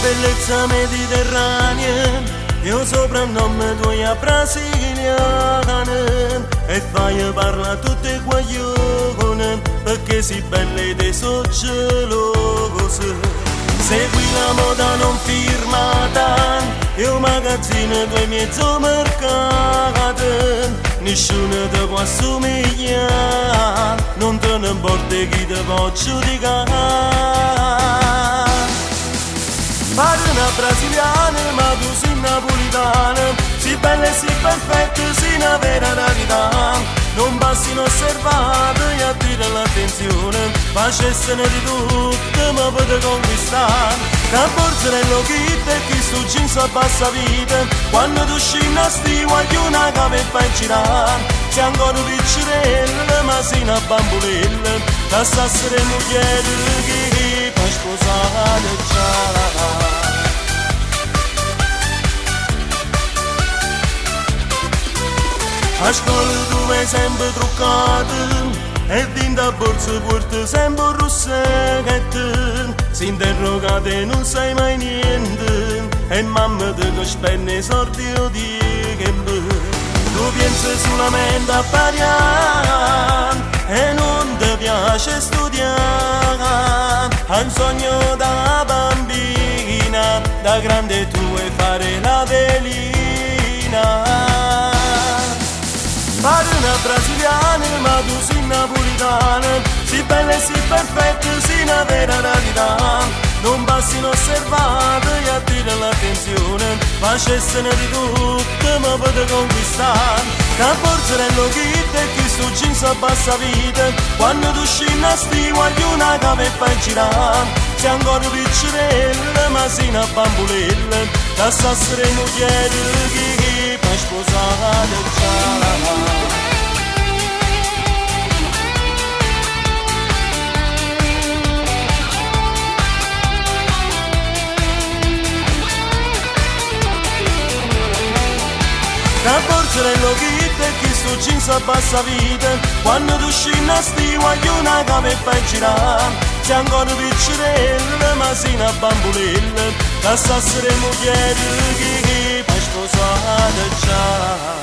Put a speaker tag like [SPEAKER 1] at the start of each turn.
[SPEAKER 1] bellezza mediterranea, io soprannome tuo a brasiliana, e fai parla tutte guaglione, perché si belle te so gelose. Segui la moda non firmata, io magazzino due mezzo mercato, nessuno ti può assomigliare, non te ne importa chi ti può giudicare. Pare una brasiliana, ma tu sei napolitana, si bella e si perfetta, sei una vera rarità. Non passi inosservato e attira l'attenzione, facessene di tutto ma per conquistare. Che borsellino kit e chi sto jeans a bassa vita, quando tu scindi a sti guagliona che mi fai girare. Sei ancora piccerella ma sei una bambolella, che sassere mugliere chi fa sposare già. A scuola tu vai sempre truccata e dinta borsa porta sempre russeghette. Si interrogate e non sai mai niente e mamma te che spende soldi o di gambe. Tu pensi solamente a pariare e non ti piace studiare. Hai un sogno da bambina, da grande tu vuoi fare la velina. Pare una brasiliana, ma tu sei napolitana, si bella e si perfetta, sei una vera rarità. Non passi inosservato e attira l'attenzione, facessene di tutto ma per conquistare. Che borsellino kit e chi sto jeans a bassa vita, quando tu scendi a sti guagliona che mi fai girare. Sei ancora piccerella ma sei una bambolella, che sassere mugliere chi fa sposare già. Che borsellino kit e chi sto jeans a bassa vita, quando tu scendi a sti guagliona che mi fai girare. Sei ancora piccerella ma sei una bambolella, che sassere mugliere chi fa sposare già.